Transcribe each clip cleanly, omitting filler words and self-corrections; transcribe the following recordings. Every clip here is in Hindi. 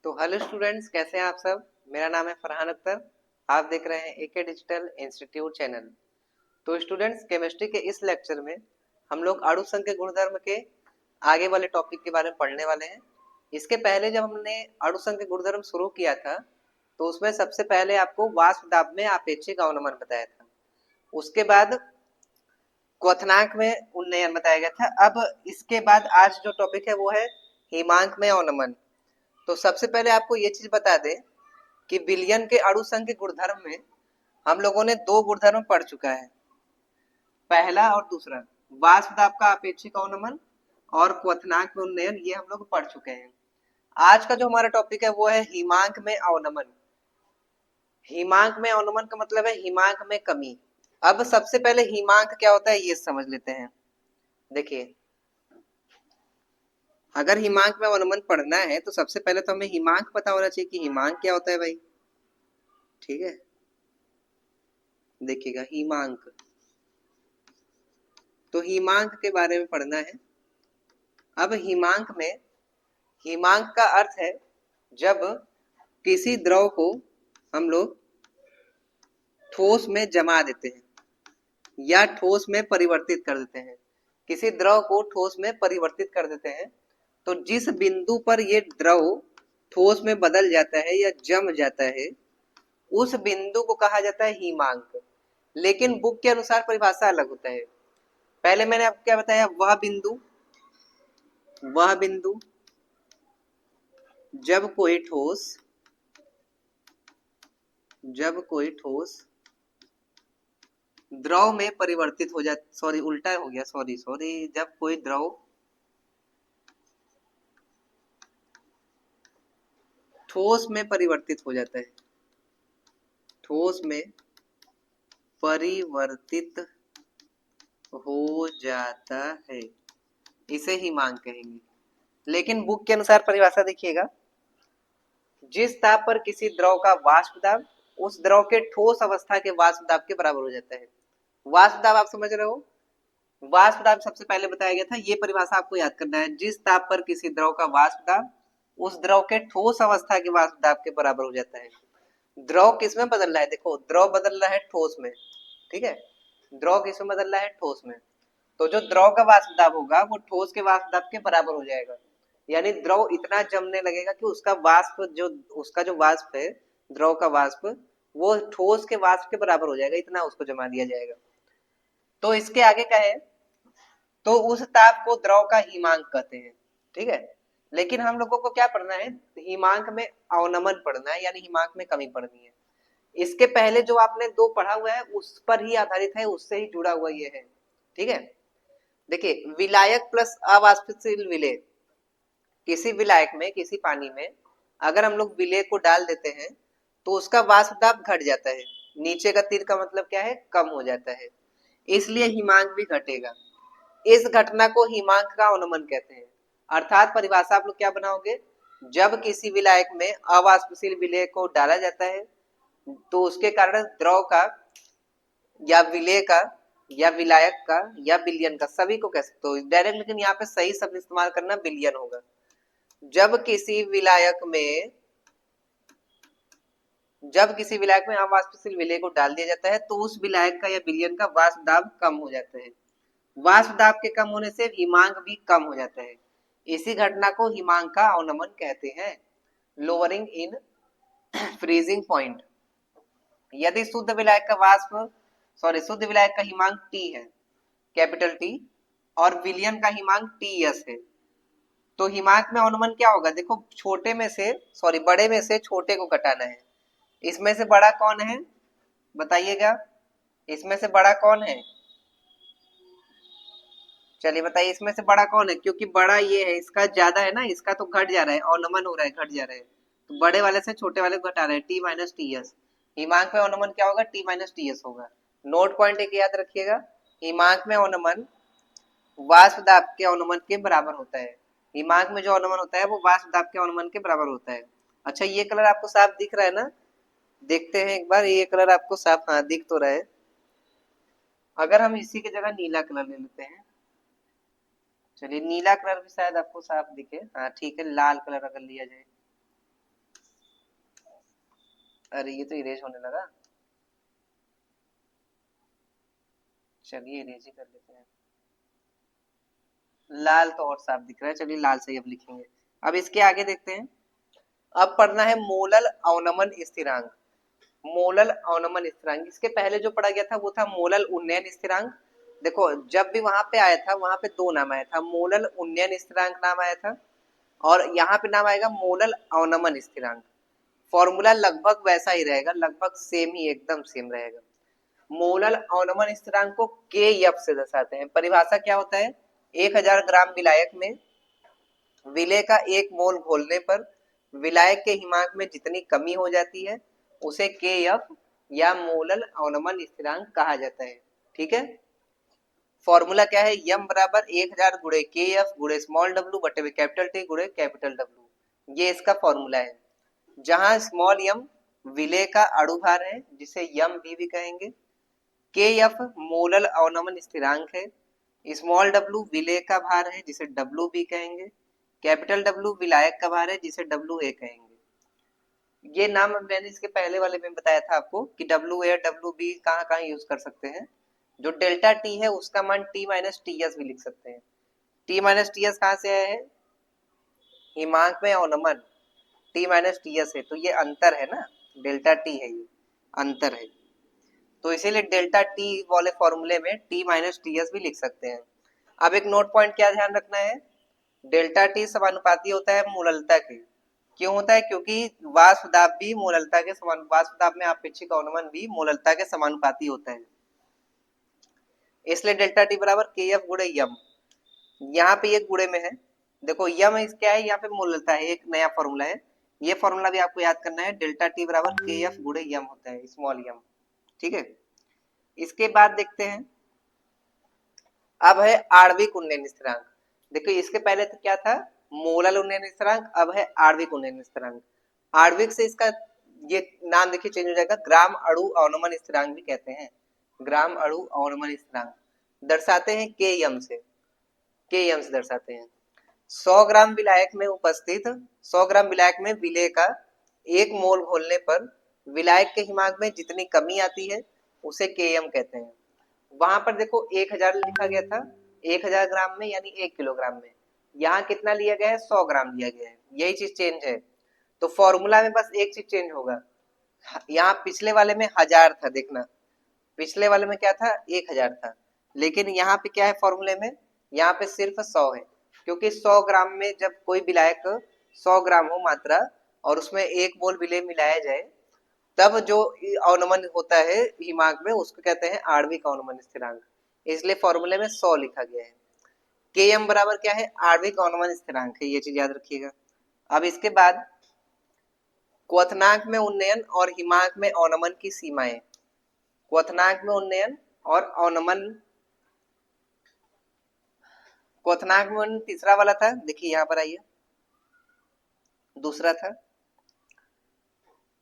तो हेलो स्टूडेंट्स, कैसे हैं आप सब। मेरा नाम है फरहान अख्तर। आप देख रहे हैं एके डिजिटल इंस्टीट्यूट चैनल। तो स्टूडेंट्स, केमिस्ट्री के इस लेक्चर में हम लोग अणु संघ के गुणधर्म के आगे वाले टॉपिक के बारे में पढ़ने वाले हैं। इसके पहले जब हमने अणु संघ के गुणधर्म शुरू किया था तो उसमें सबसे पहले आपको वाष्प दाब में आपेक्षिक अवनमन बताया था। उसके बाद क्वथनांक में उन्नयन बताया गया था। अब इसके बाद आज जो टॉपिक है वो है हिमांक में अवनमन। तो सबसे पहले आपको ये चीज बता दें कि विलयन के अणु संघ के गुणधर्म में हम लोगों ने दो गुणधर्म पढ़ चुका है, पहला और दूसरा, वाष्प दाब का अपेक्षिक अवनमन और क्वथनांक में उन्नयन, ये हम लोग पढ़ चुके हैं। आज का जो हमारा टॉपिक है वो है हिमांक में अवनमन। हिमांक में अवनमन का मतलब है हिमांक में कमी। अब सबसे पहले हिमांक क्या होता है ये समझ लेते हैं। देखिए, अगर हिमांक में अवनमन पढ़ना है तो सबसे पहले तो हमें हिमांक पता होना चाहिए कि हिमांक क्या होता है भाई। ठीक है, देखिएगा हिमांक, तो हिमांक के बारे में पढ़ना है। अब हिमांक का अर्थ है जब किसी द्रव को हम लोग ठोस में जमा देते हैं या ठोस में परिवर्तित कर देते हैं। किसी द्रव को ठोस में परिवर्तित कर देते हैं तो जिस बिंदु पर ये द्रव ठोस में बदल जाता है या जम जाता है उस बिंदु को कहा जाता है हिमांक। लेकिन बुक के अनुसार परिभाषा अलग होता है। पहले मैंने आपको क्या बताया, वह बिंदु जब कोई ठोस द्रव में परिवर्तित हो जाता, सॉरी उल्टा हो गया, सॉरी, जब कोई द्रव ठोस में परिवर्तित हो जाता है, ठोस में परिवर्तित हो जाता है, इसे हिमांक कहेंगे। लेकिन बुक के अनुसार परिभाषा देखिएगा, जिस ताप पर किसी द्रव का वाष्प दाब उस द्रव के ठोस अवस्था के वाष्प दाब के बराबर हो जाता है। वाष्प दाब आप समझ रहे हो, वाष्प दाब सबसे पहले बताया गया था, ये परिभाषा आपको याद करना है। जिस ताप पर किसी द्रव का वाष्प दाब उस द्रव के ठोस अवस्था के वाष्प दाब के बराबर हो जाता है। द्रव किसमें बदल रहा है, देखो द्रव बदल रहा है ठोस में। ठीक है, द्रव किसमें बदल रहा है, ठोस में। तो जो द्रव का वाष्प दाब होगा वो ठोस के वाष्प दाब के बराबर हो जाएगा। यानी द्रव इतना जमने लगेगा कि उसका जो वाष्प है, द्रव का वाष्प, वो ठोस के वाष्प के बराबर हो जाएगा, इतना उसको जमा दिया जाएगा। तो इसके आगे का है, तो उस ताप को द्रव का हिमांक कहते हैं। ठीक है, लेकिन हम लोगों को क्या पढ़ना है, हिमांक में अवनमन पढ़ना है, यानी हिमांक में कमी पढ़नी है। इसके पहले जो आपने दो पढ़ा हुआ है उस पर ही आधारित है, उससे ही जुड़ा हुआ ये है। ठीक है, देखिए विलायक प्लस अवाष्पशील विलेय, किसी विलायक में, किसी पानी में अगर हम लोग विलेय को डाल देते हैं तो उसका वाष्प दाब घट जाता है। नीचे का तीर का मतलब क्या है, कम हो जाता है, इसलिए हिमांक भी घटेगा। इस घटना को हिमांक का अवनमन कहते हैं। अर्थात परिभाषा आप लोग क्या बनाओगे, जब किसी विलायक में अवाष्पशील विलेय को डाला जाता है तो उसके कारण द्रव का या विलेय का या विलायक का या विलयन का, सभी को कह सकते हो डायरेक्ट, लेकिन यहाँ पे सही शब्द इस्तेमाल करना विलयन होगा। जब किसी विलायक में अवाष्पशील विलेय को डाल दिया जाता है तो उस विलायक का या विलयन का वाष्प दाब कम हो जाता है। वाष्प दाब के कम होने से हिमांक भी कम हो जाता है। इसी घटना को हिमांक का अवनमन कहते हैं, लोअरिंग इन फ्रीजिंग पॉइंट। यदि शुद्ध विलायक का हिमांक टी है, कैपिटल टी, और विलयन का हिमांक टी एस है, तो हिमांक में अवनमन क्या होगा, देखो बड़े में से छोटे को घटाना है। इसमें से बड़ा कौन है बताइएगा, इसमें से बड़ा कौन है, चलिए बताइए इसमें से बड़ा कौन है। क्योंकि बड़ा ये है, इसका ज्यादा है ना, इसका तो घट जा रहा है, अवनमन हो रहा है, घट जा रहा है, तो बड़े वाले से छोटे वाले को घटा रहे हैं, टी माइनस टी एस। हिमांक में अवनमन क्या होगा, टी माइनस टी एस होगा। नोट पॉइंट एक याद रखिएगा, हिमांक में अवनमन वाष्प दाब के अवनमन के बराबर होता है। हिमांक में जो अवनमन होता है वो वाष्प दाब के अवनमन के बराबर होता है। अच्छा, ये कलर आपको साफ दिख रहा है ना, देखते हैं एक बार, ये कलर आपको साफ, हाँ दिख तो रहा है। अगर हम इसी की जगह नीला कलर ले लेते हैं, चलिए नीला कलर भी शायद आपको साफ दिखे, हाँ ठीक है, लाल कलर अगर लिया जाए, अरे ये तो इरेज होने लगा, चलिए इरेज ही कर लेते हैं। लाल तो और साफ दिख रहा है, चलिए लाल से ही अब लिखेंगे। अब इसके आगे देखते हैं। अब पढ़ना है मोलल अवनमन स्थिरांक। मोलल अवनमन स्थिरांक, इसके पहले जो पढ़ा गया था वो था मोलल उन्नयन स्थिरांक। देखो जब भी वहां पे आया था वहां पे दो नाम आया था, मोलल उन्नयन स्थिरांक नाम आया था और यहाँ पे नाम आएगा मोलल अवनमन स्थिरांक। फॉर्मूला लगभग वैसा ही रहेगा, लगभग सेम ही, एकदम सेम रहेगा। मोलल अवनमन स्थिरांक को के एफ से दर्शाते हैं। परिभाषा क्या होता है, 1000 ग्राम विलायक में विलेय का 1 मोल घोलने पर विलायक के हिमांक में जितनी कमी हो जाती है उसे के एफ या मोलल अवनमन स्थिरांक कहा जाता है। ठीक है, फॉर्मूला क्या है, यम बराबर 1000 गुणे के एफ गुणे स्मॉल डब्ल्यू बटे में कैपिटल टी गुणे कैपिटल डब्ल्यू, ये इसका फॉर्मूला है। जहां स्मॉल यम विलेय का अणु भार है जिसे यम वी भी कहेंगे, के एफ मोलल अवनमन स्थिरांक है, स्मॉल डब्ल्यू विलेय का भार है जिसे डब्ल्यू बी कहेंगे, कैपिटल डब्ल्यू विलायक का भार है जिसे डब्ल्यू ए कहेंगे। ये नाम मैंने इसके पहले वाले में बताया था आपको कि डब्ल्यू ए डब्ल्यू बी कहाँ कहाँ यूज कर सकते हैं। जो डेल्टा टी है उसका मान टी माइनस टी एस भी लिख सकते हैं। टी माइनस टी एस कहाँ से आया है, हिमांक में अवनमन टी माइनस टी एस है तो ये अंतर है ना, डेल्टा टी है, ये अंतर है, तो इसीलिए डेल्टा टी वाले फॉर्मूले में टी माइनस टी एस भी लिख सकते हैं। अब एक नोट पॉइंट क्या ध्यान रखना है, डेल्टा टी समानुपाती होता है मोललता के। क्यों होता है, क्योंकि वाष्प दाब भी मोललता के समान, वाष्प दाब में आपेक्षिक अवनमन भी मोललता के समानुपाती होता है, इसलिए डेल्टा टी बराबर के एफ गुणे यम। यहाँ पे ये गुणे में है, देखो यम इस क्या है, यहाँ पे मोललता है, एक नया फॉर्मूला है, ये फॉर्मूला भी आपको याद करना है, डेल्टा टी बराबर के एफ गुणे यम होता है, स्मॉल यम। ठीक है, इसके बाद देखते हैं, अब है आणविक उन्नयन स्थिरांक। देखो इसके पहले तो क्या था, मोलल उन्नयन स्थिरांक, अब है आणविक उन्नयन स्थिरांक। आणविक से इसका ये नाम देखिए चेंज हो जाएगा, ग्राम अणु अवनमन स्थिरांक भी कहते हैं, ग्राम अणु अवनमन स्थिरांक दर्शाते हैं के एम से, के एम से दर्शाते हैं। 100 ग्राम विलायक में उपस्थित 100 ग्राम विलायक में विलेय का 1 मोल घोलने पर विलायक के हिमांक में जितनी कमी आती है उसे के एम कहते हैं। वहां पर देखो 1000 लिखा गया था, 1000 ग्राम में यानी 1 किलोग्राम में, यहाँ कितना लिया गया है, 100 ग्राम लिया गया है, यही चीज चेंज है। तो फॉर्मूला में बस एक चीज चेंज होगा, यहाँ पिछले वाले में 1000 था, देखना पिछले वाले में क्या था, 1000 था, लेकिन यहाँ पे क्या है फॉर्मूले में, यहाँ पे सिर्फ 100 है, क्योंकि 100 ग्राम में जब कोई विलायक 100 ग्राम हो मात्रा और उसमें 1 मोल विलेय मिलाया जाए तब जो अवनमन होता है हिमांक में उसको कहते हैं आणविक अवनमन स्थिरांक, इसलिए फॉर्मूले में 100 लिखा गया है। के एम बराबर क्या है, आणविक अवनमन स्थिरांक है, ये चीज याद रखिएगा। अब इसके बाद क्वथनांक में उन्नयन और हिमांक में अवनमन की सीमाएं, क्वथनांक में उन्नयन और अवनमन, क्वथनांक में उन्नयन तीसरा वाला था, देखिए यहाँ पर आइए, दूसरा था,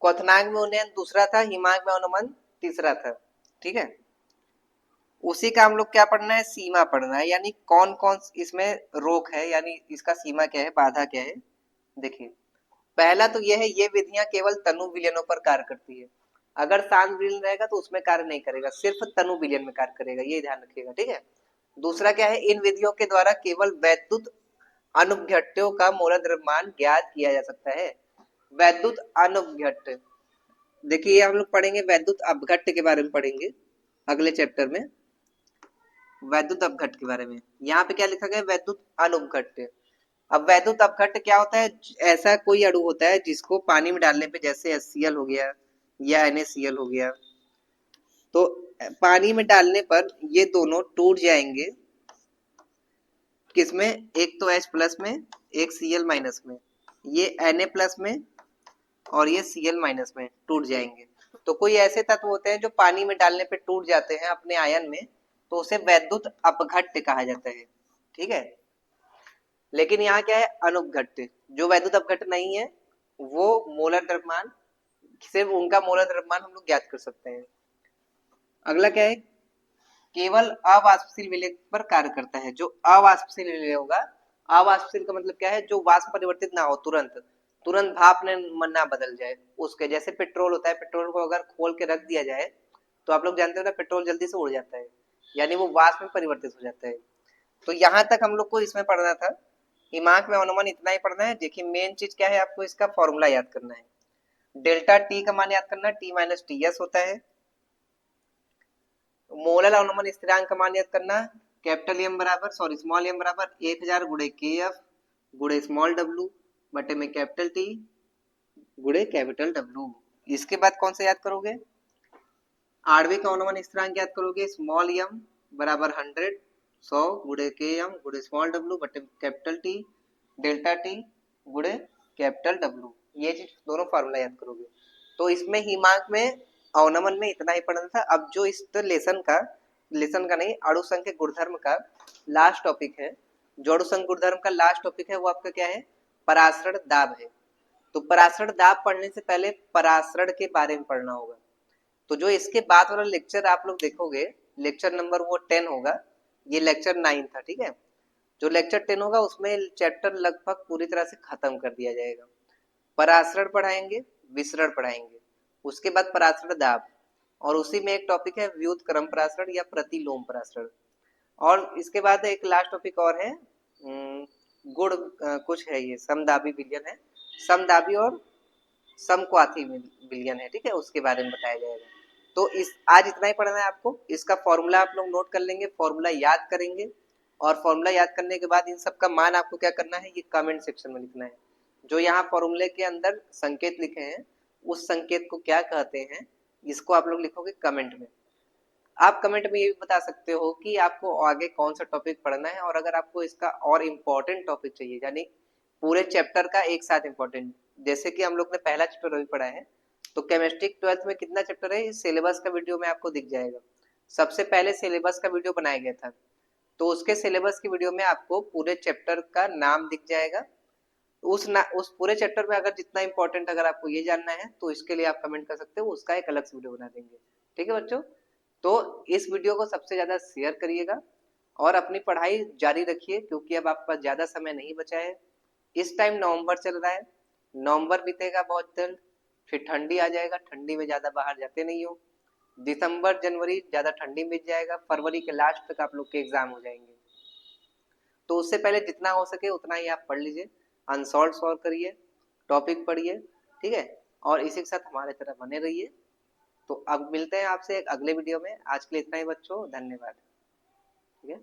क्वथनांक में उन्नयन दूसरा था, हिमांक में अवनमन तीसरा था। ठीक है, उसी का हम लोग क्या पढ़ना है, सीमा पढ़ना है, यानी कौन कौन इसमें रोक है, यानी इसका सीमा क्या है, बाधा क्या है। देखिए पहला तो यह है, ये विधियां केवल तनु विलयनों पर कार्य करती है, अगर शांत विलयन रहेगा तो उसमें कार्य नहीं करेगा, सिर्फ तनु विलयन में कार्य करेगा, ये ध्यान रखिएगा। ठीक है, दूसरा क्या है, इन विधियों के द्वारा केवल वैद्युत अनुघट्यों का मोल द्रव्यमान ज्ञात किया जा सकता है। वैद्युत अनुघट्य, देखिए हम लोग पढ़ेंगे वैद्युत अपघट्य के बारे में पढ़ेंगे अगले चैप्टर में, वैद्युत अपघट्य के बारे में। यहाँ पे क्या लिखा गया, वैद्युत अनुघट्य। अब वैद्युत अपघट्य क्या होता है, ऐसा कोई अणु होता है जिसको पानी में डालने पे, जैसे HCl हो गया या NaCl हो गया, तो पानी में डालने पर ये दोनों टूट जाएंगे, किसमें, एक तो H प्लस में, एक Cl माइनस में, ये Na प्लस में और ये Cl माइनस में टूट जाएंगे। तो कोई ऐसे तत्व होते हैं जो पानी में डालने पे टूट जाते हैं अपने आयन में, तो उसे वैद्युत अपघट्य कहा जाता है। ठीक है, लेकिन यहाँ क्या है, अनुघट्य, जो वैद्युत अपघट्य नहीं है वो मोलर द्रव्यमान, सिर्फ उनका मोलर द्रव्यमान हम लोग ज्ञात कर सकते हैं। अगला क्या है, केवल अवाष्पशील विलेय पर कार्य करता है। जो अवाष्पशील विलेय होगा, अवाष्पशील का मतलब क्या है, जो वाष्प परिवर्तित ना हो तुरंत, तुरंत भाप में ना बदल जाए उसके। जैसे पेट्रोल होता है, पेट्रोल को अगर खोल के रख दिया जाए तो आप लोग जानते हो ना, पेट्रोल जल्दी से उड़ जाता है, यानी वो वाष्प में परिवर्तित हो जाता है। तो यहाँ तक हम लोग को इसमें पढ़ना था। दिमाग में अनुमान इतना ही पढ़ना है। देखिए मेन चीज क्या है, आपको इसका फॉर्मूला याद करना है। डेल्टा टी का मान याद करना, टी माइनस टी एस होता है। मोलर अनुमान स्थिरांक का मान याद करना, कैपिटल एम बराबर सॉरी स्मॉल एम बराबर 1000 गुणे के एफ गुणे स्मॉल डब्ल्यू बटे में कैपिटल टी गुणे कैपिटल डब्ल्यू। इसके बाद कौन सा याद करोगे, आणविक अनुमान स्थिरांक याद करोगे, स्मॉल एम बराबर 100 गुणे के एम गुणे स्मॉल डब्ल्यू बटे कैपिटल टी डेल्टा टी गुणे कैपिटल डब्ल्यू। ये चीज दोनों फार्मूला याद करोगे। तो इसमें हिमांक में अवनमन में इतना ही पढ़ना था। अब जो इस लेसन का नहीं, अणु संख्या गुणधर्म का लास्ट टॉपिक है, जो अणु संख्या गुणधर्म का लास्ट टॉपिक है वो आपका क्या है, परासरण दाब है। तो परासरण दाब पढ़ने से पहले परासरण के बारे में पढ़ना होगा। तो जो इसके बाद वाला लेक्चर आप लोग देखोगे, लेक्चर नंबर वो 10 होगा, ये लेक्चर 9 था, ठीक है। जो लेक्चर 10 होगा उसमें चैप्टर लगभग पूरी तरह से खत्म कर दिया जाएगा। परासरण पढ़ाएंगे, विसरण पढ़ाएंगे, उसके बाद परासरण दाब, और उसी में एक टॉपिक है व्युत्क्रम परासरण या प्रतिलोम परासरण। और इसके बाद एक लास्ट टॉपिक और है, गुण कुछ है, ये समदाबी विलयन है, समदाबी और समक्वाथी विलयन है, ठीक है, उसके बारे में बताया जाएगा। तो इस आज इतना ही पढ़ना है आपको। इसका फॉर्मूला आप लोग नोट कर लेंगे, फॉर्मूला याद करेंगे, और फॉर्मूला याद करने के बाद इन सब का मान आपको क्या करना है, ये कमेंट सेक्शन में लिखना है। जो यहाँ फॉर्मूले के अंदर संकेत लिखे हैं उस संकेत को क्या कहते हैं, इसको आप लोग लिखोगे कमेंट में। आप कमेंट में ये भी बता सकते हो कि आपको आगे कौन सा टॉपिक पढ़ना है, और अगर आपको इसका और इम्पोर्टेंट टॉपिक चाहिए, यानी पूरे चैप्टर का एक साथ इम्पोर्टेंट, जैसे कि हम लोग ने पहला चैप्टर अभी पढ़ा है, तो केमिस्ट्री 12th में कितना चैप्टर है, इस सिलेबस का वीडियो में आपको दिख जाएगा। सबसे पहले सिलेबस का वीडियो बनाया गया था, तो उसके सिलेबस की वीडियो में आपको पूरे चैप्टर का नाम दिख जाएगा। उस पूरे चैप्टर में अगर जितना इंपॉर्टेंट अगर आपको ये जानना है तो इसके लिए आप कमेंट कर सकते हो, उसका एक अलग से वीडियो बना देंगे, ठीक है बच्चों। तो इस वीडियो को सबसे ज्यादा शेयर करिएगा और अपनी पढ़ाई जारी रखिए, क्योंकि अब आपका ज्यादा समय नहीं बचा है। इस टाइम नवंबर चल रहा है, नवंबर बीतेगा बहुत जल्द, फिर ठंडी आ जाएगा, ठंडी में ज्यादा बाहर जाते नहीं हो। दिसंबर जनवरी ज्यादा ठंडी बीत जाएगा, फरवरी के लास्ट तक आप लोग के एग्जाम हो जाएंगे। तो उससे पहले जितना हो सके उतना ही आप पढ़ लीजिए, अनसॉल्व सॉल्व करिए, टॉपिक पढ़िए, ठीक है, और इसी के साथ हमारे तरह बने रहिए। तो अब मिलते हैं आपसे एक अगले वीडियो में। आज के लिए इतना ही बच्चों, धन्यवाद, ठीक है।